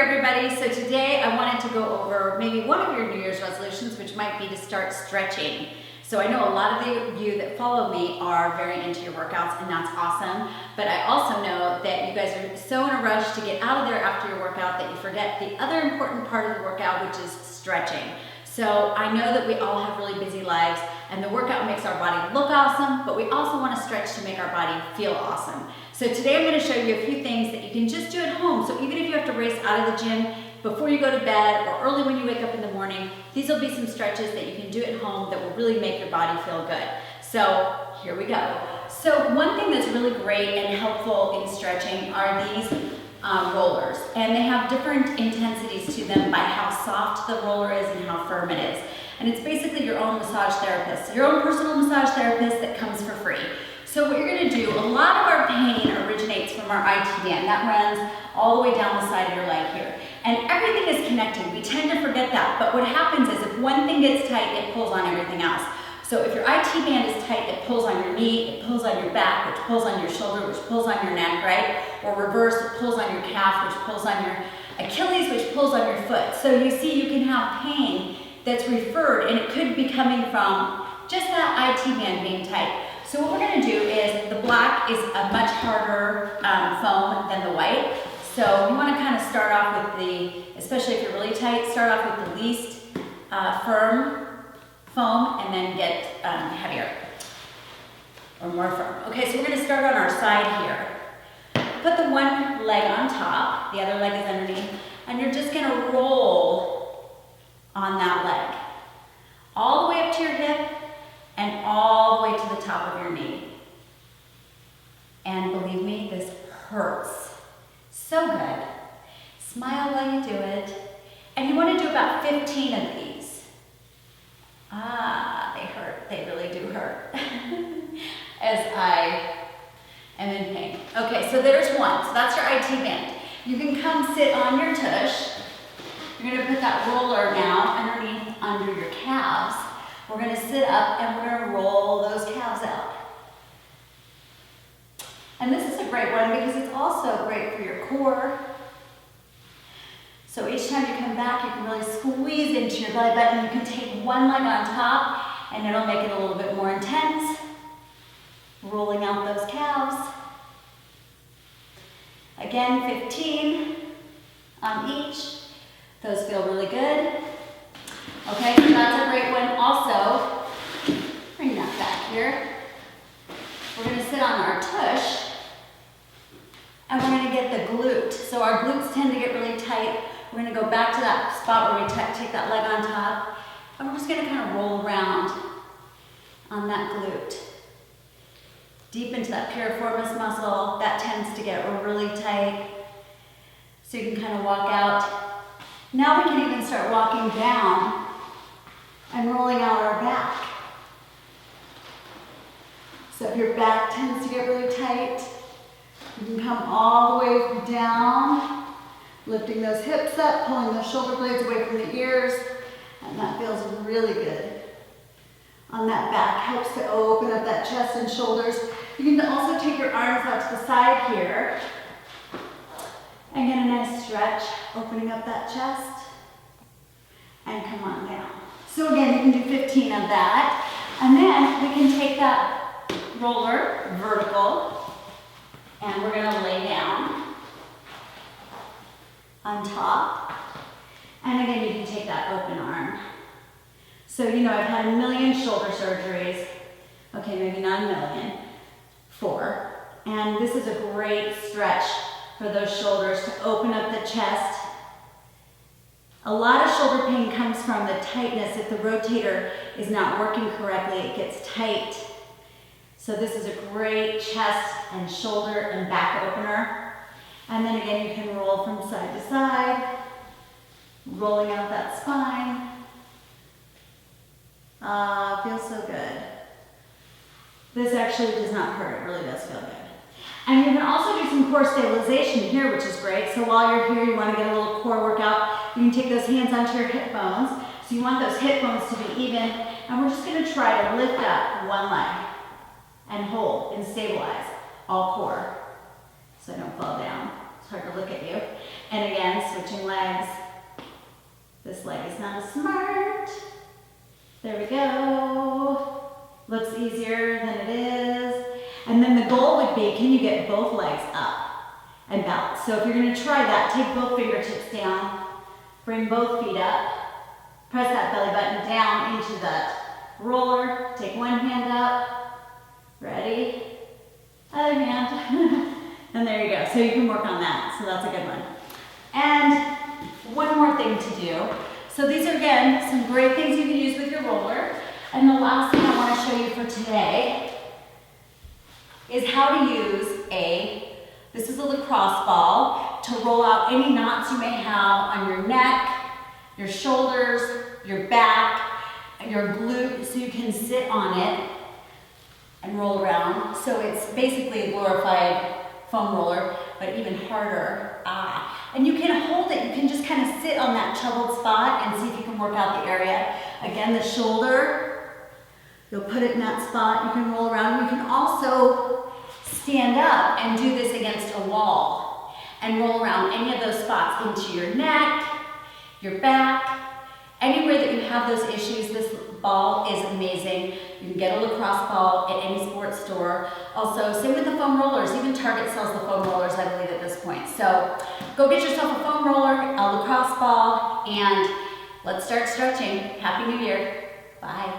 everybody. So today I wanted to go over maybe one of your New Year's resolutions, which might be to start stretching. So I know a lot of you that follow me are very into your workouts, and that's awesome. But I also know that you guys are so in a rush to get out of there after your workout that you forget the other important part of the workout, which is stretching. So I know that we all have really busy lives, and the workout makes our body look awesome, but we also want to stretch to make our body feel awesome. So today I'm going to show you a few things that you can just do at home. So even if you have to race out of the gym before you go to bed or early when you wake up in the morning, these will be some stretches that you can do at home that will really make your body feel good. So here we go. So one thing that's really great and helpful in stretching are these rollers, and they have different intensities to them by how soft the roller is and how firm it is. And it's basically your own massage therapist, your own personal massage therapist that comes for free. So what you're going to do, a lot of our pain originates from our IT band. That runs all the way down the side of your leg here. And everything is connected. We tend to forget that. But what happens is if one thing gets tight, it pulls on everything else. So if your IT band is tight, it pulls on your knee, it pulls on your back, which pulls on your shoulder, which pulls on your neck, right? Or reverse, it pulls on your calf, which pulls on your Achilles, which pulls on your foot. So you see, you can have pain that's referred, and it could be coming from just that IT band being tight. So what we're going to do is, the black is a much harder foam than the white. So you want to kind of start off with the, especially if you're really tight, start off with the least firm foam and then get heavier or more firm. Okay, so we're going to start on our side here. Put the one leg on top, the other leg is underneath, and you're just going to roll on that leg all the way up to your hip and all the way to the top of your knee. And believe me, this hurts so good. Smile while you do it. And you want to do about 15 of these. They hurt. They really do hurt. As I am in pain. Okay, so there's one. So that's your IT band. You can come sit on your tush. You're going to put that roller now underneath under your calves. We're going to sit up and we're going to roll those calves out. And this is a great one because it's also great for your core. So each time you come back, you can really squeeze into your belly button. You can take one leg on top and it'll make it a little bit more intense. Rolling out those calves. Again, 15 on each. Those feel really good. Okay, so that's a great one. Also, bring that back here. We're going to sit on our tush, and we're going to get the glute. So our glutes tend to get really tight. We're going to go back to that spot where we take that leg on top, and we're just going to kind of roll around on that glute. Deep into that piriformis muscle. That tends to get really tight. So you can kind of walk out. Now we can even start walking down and rolling out our back. So if your back tends to get really tight, you can come all the way down, lifting those hips up, pulling those shoulder blades away from the ears, and that feels really good. On that back, helps to open up that chest and shoulders. You can also take your arms out to the side here and get a nice stretch, opening up that chest, and come on down. So again, you can do 15 of that, and then we can take that roller vertical, and we're going to lay down on top, and again, you can take that open arm. So, you know, I've had a million shoulder surgeries, okay, maybe not a million, 4, and this is a great stretch for those shoulders to open up the chest. A lot of shoulder pain comes from the tightness. If the rotator is not working correctly, it gets tight. So this is a great chest and shoulder and back opener. And then again, you can roll from side to side, rolling out that spine. Feels so good. This actually does not hurt. It really does feel good. And you can also do some core stabilization here, which is great. So while you're here, you want to get a little core workout. You can take those hands onto your hip bones. So you want those hip bones to be even. And we're just going to try to lift up one leg and hold and stabilize all core so I don't fall down. hard to look at you. And again, switching legs. This leg is not as smart. There we go. Looks easier than it is. And then the goal would be, can you get both legs up and balance? So if you're gonna try that, take both fingertips down, bring both feet up, press that belly button down into that roller, take one hand up, ready, other hand, and there you go. So you can work on that, so that's a good one. And one more thing to do. So these are, again, some great things you can use with your roller. And the last thing I want to show you for today is how to use this is a lacrosse ball, to roll out any knots you may have on your neck, your shoulders, your back, your glute, so you can sit on it and roll around. So it's basically a glorified foam roller, but even harder. And you can hold it, you can just kind of sit on that troubled spot and see if you can work out the area. Again, the shoulder, you'll put it in that spot, you can roll around. You can also stand up and do this against a wall and roll around any of those spots into your neck, your back, anywhere that you have those issues. This ball is amazing. You can get a lacrosse ball at any sports store. Also, same with the foam rollers. Even Target sells the foam rollers, I believe, at this point. So go get yourself a foam roller, a lacrosse ball, and let's start stretching. Happy New Year. Bye.